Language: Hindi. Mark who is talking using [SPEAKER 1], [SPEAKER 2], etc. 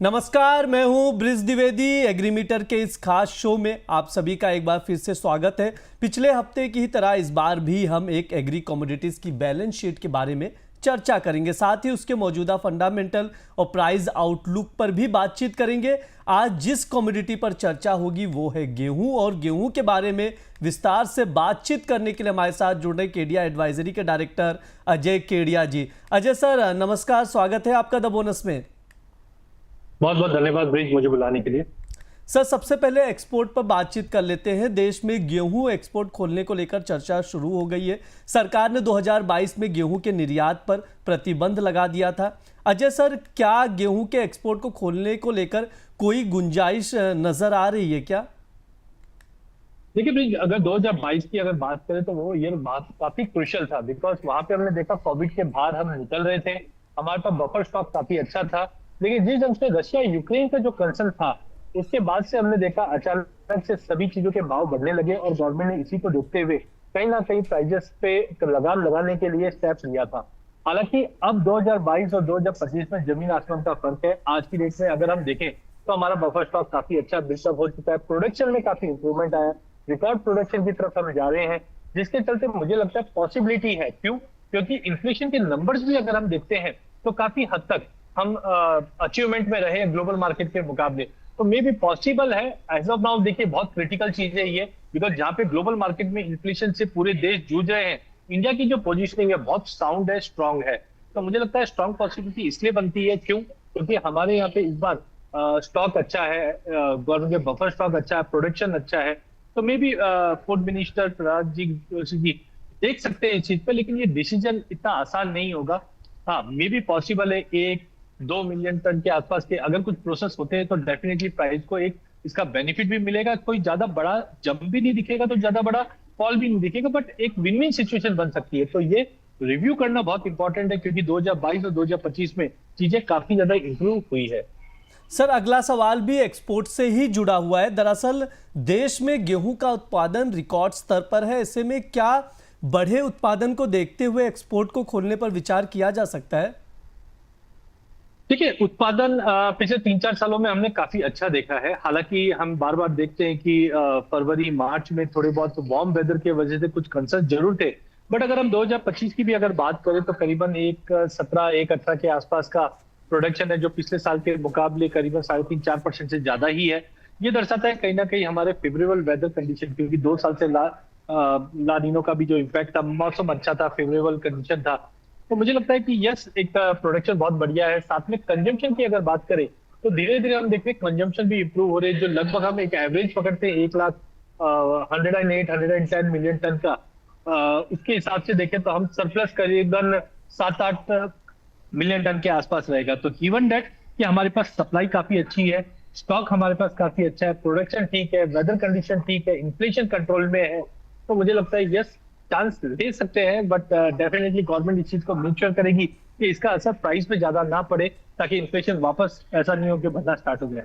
[SPEAKER 1] नमस्कार, मैं हूं ब्रिज द्विवेदी। एग्रीमीटर के इस खास शो में आप सभी का एक बार फिर से स्वागत है। पिछले हफ्ते की ही तरह इस बार भी हम एक एग्री कमोडिटीज की बैलेंस शीट के बारे में चर्चा करेंगे, साथ ही उसके मौजूदा फंडामेंटल और प्राइस आउटलुक पर भी बातचीत करेंगे। आज जिस कमोडिटी पर चर्चा होगी वो है गेहूं, और गेहूं के बारे में विस्तार से बातचीत करने के लिए हमारे साथ जुड़ रहे केडिया एडवाइजरी के डायरेक्टर अजय केडिया जी। अजय सर नमस्कार, स्वागत है आपका द बोनस में।
[SPEAKER 2] बहुत बहुत धन्यवाद ब्रिज, मुझे बुलाने के लिए।
[SPEAKER 1] सर सबसे पहले एक्सपोर्ट पर बातचीत कर लेते हैं। देश में गेहूं एक्सपोर्ट खोलने को लेकर चर्चा शुरू हो गई है। सरकार ने 2022 में गेहूं के निर्यात पर प्रतिबंध लगा दिया था। अजय सर, क्या गेहूं के एक्सपोर्ट को खोलने को लेकर कोई गुंजाइश नजर आ रही है क्या?
[SPEAKER 2] देखिए ब्रिज, अगर 2022 की अगर बात करें तो वो ये बात काफी क्रुशियल था, बिकॉज वहां पे हमने देखा कोविड के बाहर हम निकल रहे थे, हमारे पास बफर स्टॉक काफी अच्छा था। लेकिन जिस ढंग से रशिया यूक्रेन का जो कंसर्न था, उसके बाद से हमने देखा अचानक से सभी चीजों के भाव बढ़ने लगे और गवर्नमेंट ने इसी को देखते हुए कहीं ना कहीं प्राइजेस पे लगाम लगाने के लिए स्टेप्स लिया था। हालांकि अब 2022 और 2025 में जमीन आसमान का फर्क है। आज की डेट में अगर हम देखें तो हमारा बफर स्टॉक काफी अच्छा बिल्डअप हो चुका है, प्रोडक्शन में काफी इंप्रूवमेंट आया, रिकॉर्ड प्रोडक्शन की तरफ हम जा रहे हैं, जिसके चलते मुझे लगता है पॉसिबिलिटी है। क्यों? क्योंकि इन्फ्लेशन के नंबर्स भी अगर हम देखते हैं तो काफी हद तक हम अचीवमेंट में रहे ग्लोबल मार्केट के मुकाबले, तो मे भी पॉसिबल है। एज ऑफ नाउ देखिए, बहुत क्रिटिकल चीज है ये, बिकॉज जहां पे ग्लोबल मार्केट में इन्फ्लेशन से पूरे देश जूझ रहे हैं, इंडिया की जो पोजीशनिंग है बहुत साउंड है, स्ट्रांग है। तो मुझे लगता है स्ट्रांग पॉसिबिलिटी इसलिए बनती है, क्यों? क्योंकि हमारे यहाँ पे इस बार स्टॉक अच्छा है, गवर्नमेंट के बफर स्टॉक अच्छा है, प्रोडक्शन अच्छा है। तो maybe food minister Prahlad ji देख सकते हैं इस चीज पे, लेकिन ये डिसीजन इतना आसान नहीं होगा। हाँ, मे बी पॉसिबल है 1-2 मिलियन टन के आसपास के अगर कुछ प्रोसेस होते हैं तो डेफिनेटली प्राइस को एक इसका बेनिफिट भी मिलेगा। कोई ज्यादा बड़ा जंप भी नहीं दिखेगा, तो ज्यादा बड़ा फॉल भी नहीं दिखेगा, बट एक विन विन सिचुएशन बन सकती है। तो ये रिव्यू करना बहुत इंपॉर्टेंट है, क्योंकि 2022 और 2025 में चीजें काफी ज्यादा इंप्रूव हुई है।
[SPEAKER 1] सर अगला सवाल भी एक्सपोर्ट से ही जुड़ा हुआ है। दरअसल देश में गेहूं का उत्पादन रिकॉर्ड स्तर पर है। ऐसे में क्या बढ़े उत्पादन को देखते हुए एक्सपोर्ट को खोलने पर विचार किया जा सकता है?
[SPEAKER 2] देखिए, उत्पादन पिछले 3-4 सालों में हमने काफी अच्छा देखा है। हालांकि हम बार बार देखते हैं कि फरवरी मार्च में थोड़े बहुत वार्म वेदर के वजह से कुछ कंसर्न जरूर थे, बट अगर हम 2025 की भी अगर बात करें तो करीबन 1.17-1.18 के आसपास का प्रोडक्शन है, जो पिछले साल के मुकाबले करीबन 3.5-4% से ज्यादा ही है। ये दर्शाता है कहीं ना कहीं हमारे फेवरेबल वेदर कंडीशन, क्योंकि 2 साल से ला नीनो का भी जो इम्पैक्ट था, मौसम अच्छा था, फेवरेबल कंडीशन था। तो मुझे लगता है कि यस, एक प्रोडक्शन बहुत बढ़िया है। साथ में कंजम्पशन की अगर बात करें तो धीरे धीरे हम देखते हैं कंजम्पशन भी इंप्रूव हो रहे हैं, जो लगभग हम एक एवरेज पकड़ते हैं 1,08-110 मिलियन टन का। उसके हिसाब से देखें तो हम सरप्लस करीबन 7-8 मिलियन टन के आसपास रहेगा। तो गिवन दैट कि हमारे पास सप्लाई काफी अच्छी है, स्टॉक हमारे पास काफी अच्छा है, प्रोडक्शन ठीक है, वेदर कंडीशन ठीक है, इन्फ्लेशन कंट्रोल में है, तो मुझे लगता है यस, चांस ले सकते हैं। बट डेफिनेटली गवर्नमेंट इस चीज को मेक श्योर करेगी कि इसका असर प्राइस पे ज्यादा ना पड़े, ताकि इन्फ्लेशन वापस ऐसा नहीं हो कि बढ़ना स्टार्ट हो जाए।